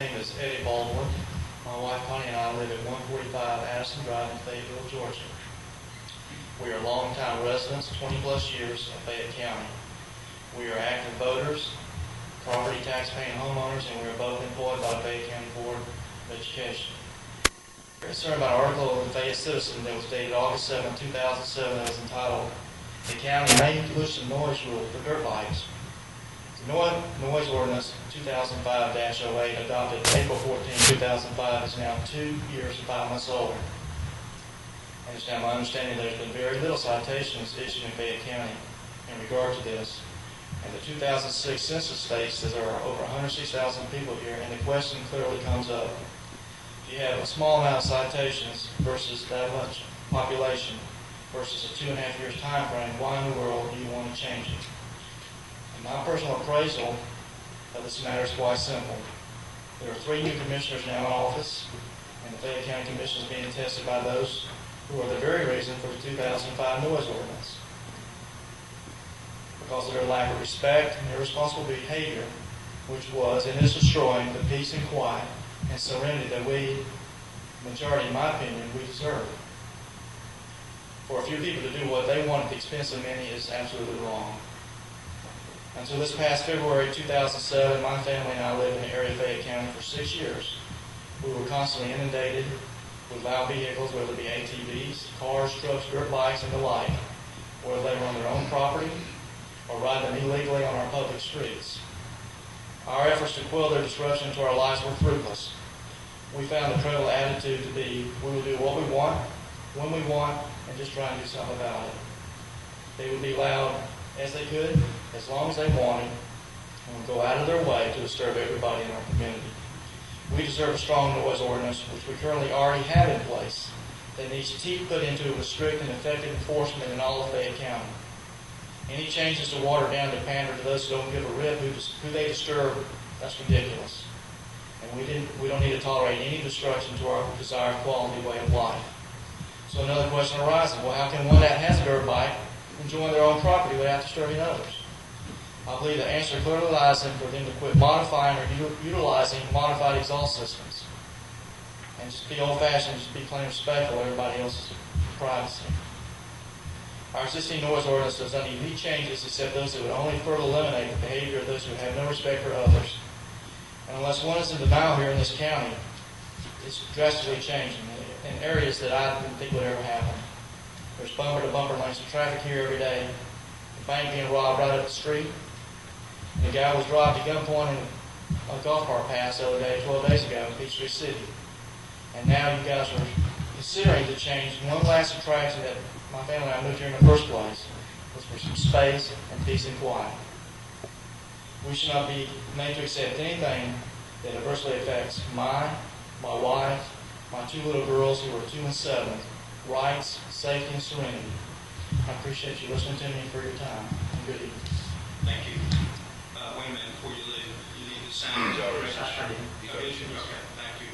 My name is Eddie Baldwin. My wife Connie and I live at 145 Addison Drive in Fayetteville, Georgia. We are longtime residents, 20 plus years of Fayette County. We are active voters, property tax paying homeowners, and we are both employed by the Fayette County Board of Education. We're concerned about an article in the Fayette Citizen that was dated August 7, 2007 that was entitled, "The County May Loosen Noise Rule for Dirt Bikes." The Noise Ordinance 2005-08 adopted April 14, 2005 is now 2 years and 5 months old. And it's now my understanding there's been very little citations issued in Fayette County in regard to this. And the 2006 census states that there are over 106,000 people here, and the question clearly comes up. If you have a small amount of citations versus that much population versus a 2.5 years time frame, why in the world do you want to change it? My personal appraisal of this matter is quite simple. There are 3 new commissioners now in office, and the Fayette County Commission is being tested by those who are the very reason for the 2005 noise ordinance. Because of their lack of respect and irresponsible behavior, which was and is destroying the peace and quiet and serenity that we, majority in my opinion, we deserve. For a few people to do what they want at the expense of many is absolutely wrong. Until this past February 2007, my family and I lived in the area of Fayette County for 6 years. We were constantly inundated with loud vehicles, whether it be ATVs, cars, trucks, dirt bikes, and the like, whether they were on their own property or ride them illegally on our public streets. Our efforts to quell their disruption to our lives were fruitless. We found the critical attitude to be, we will do what we want, when we want, and just try and do something about it. They would be loud as they could, as long as they wanted, and would go out of their way to disturb everybody in our community. We deserve a strong noise ordinance, which we currently already have in place, that needs teeth put into it with strict and effective enforcement in all of Fayette County. Any changes to water down to pander to those who don't give a rip who they disturb, that's ridiculous. And we don't need to tolerate any destruction to our desired quality way of life. So another question arises, well, how can one that has a dirt bike enjoying their own property without disturbing others? I believe the answer clearly lies in for them to quit modifying or utilizing modified exhaust systems and just be old-fashioned, just be plain respectful of everybody else's privacy. Our existing noise ordinance does not need any changes except those that would only further eliminate the behavior of those who have no respect for others. And unless one is in denial here in this county, it's drastically changing in areas that I didn't think would ever happen. There's bumper-to-bumper lanes of traffic here every day. The bank being robbed right up the street. And the guy was robbed at gunpoint in a golf cart pass the other day, 12 days ago in Peachtree City. And now you guys are considering to change one last attraction that my family and I moved here in the first place, was for some space and peace and quiet. We should not be made to accept anything that adversely affects my wife, my 2 little girls who are 2 and 7, rights, safety, and serenity. I appreciate you listening to me for your time. And good evening. Thank you. Wait a minute before you leave. You need to sign the register. Okay, thank you.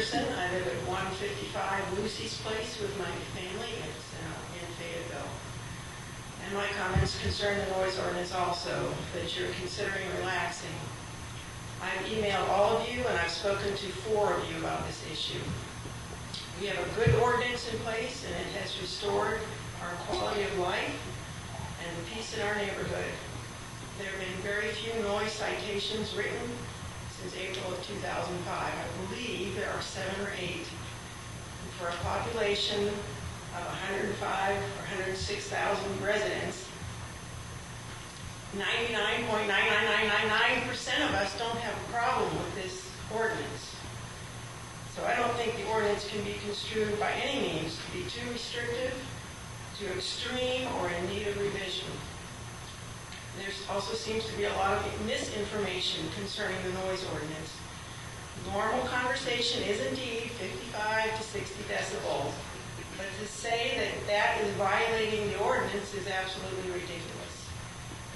I live at 155 Lucy's Place with my family. It's in Fayetteville. And my comments concern the noise ordinance also, that you're considering relaxing. I've emailed all of you and I've spoken to 4 of you about this issue. We have a good ordinance in place and it has restored our quality of life and the peace in our neighborhood. There have been very few noise citations written since April of 2005. I believe there are 7 or 8. And for a population of 105 or 106,000 residents, 99.99999% of us don't have a problem with this ordinance. So I don't think the ordinance can be construed by any means to be too restrictive, too extreme, or in need of revision. There also seems to be a lot of misinformation concerning the noise ordinance. Normal conversation is indeed 55 to 60 decibels, but to say that that is violating the ordinance is absolutely ridiculous.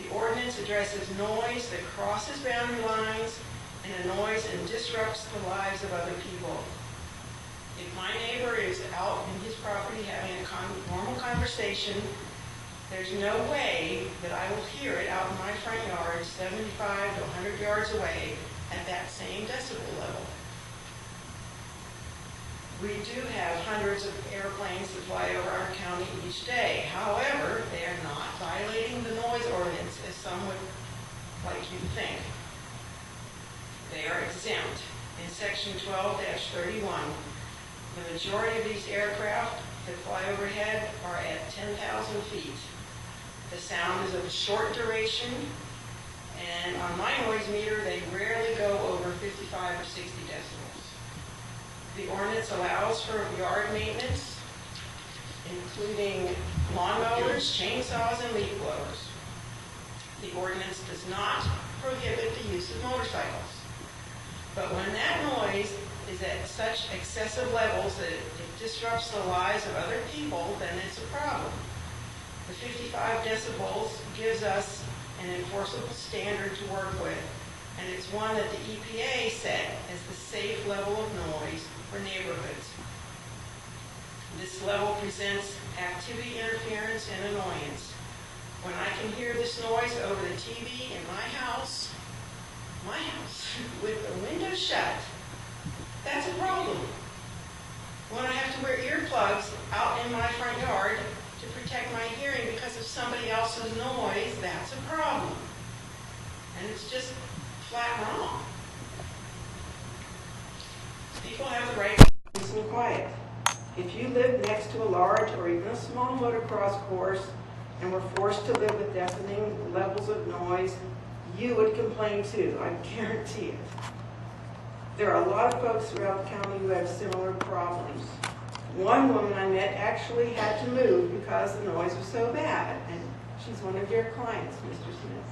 The ordinance addresses noise that crosses boundary lines and annoys and disrupts the lives of other people. If my neighbor is out in his property having a normal conversation, there's no way that I will hear it out in my front yard 75 to 100 yards away at that same decibel level. We do have hundreds of airplanes that fly over our county each day. However, they are not violating the noise ordinance as some would like you to think. They are exempt. In section 12-31, the majority of these aircraft that fly overhead are at 10,000 feet. The sound is of short duration, and on my noise meter, they rarely go over 55 or 60 decibels. The ordinance allows for yard maintenance, including lawnmowers, chainsaws, and leaf blowers. The ordinance does not prohibit the use of motorcycles. But when that noise is at such excessive levels that it disrupts the lives of other people, then it's a problem. The 55 decibels gives us an enforceable standard to work with, and it's one that the EPA set as the safe level of noise for neighborhoods. This level presents activity interference and annoyance. When I can hear this noise over the TV in my house, with the window shut, that's a problem. When I have to wear earplugs out in my front yard to protect my hearing because of somebody else's noise, that's a problem. And it's just flat wrong. People have the right to peace and quiet. If you live next to a large or even a small motocross course and were forced to live with deafening levels of noise, you would complain too, I guarantee it. There are a lot of folks throughout the county who have similar problems. One woman I met actually had to move because the noise was so bad, and she's one of your clients, Mr. Smith.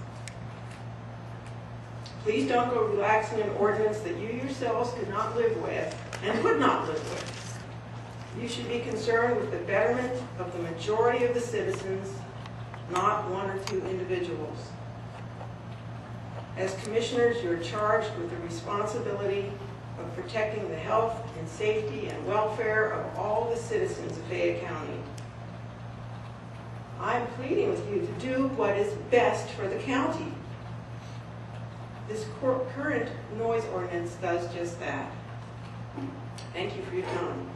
Please don't go relaxing an ordinance that you yourselves could not live with and would not live with. You should be concerned with the betterment of the majority of the citizens, not one or two individuals. As commissioners, you're charged with the responsibility of protecting the health and safety and welfare of all the citizens of Fayette County. I'm pleading with you to do what is best for the county. This current noise ordinance does just that. Thank you for your time.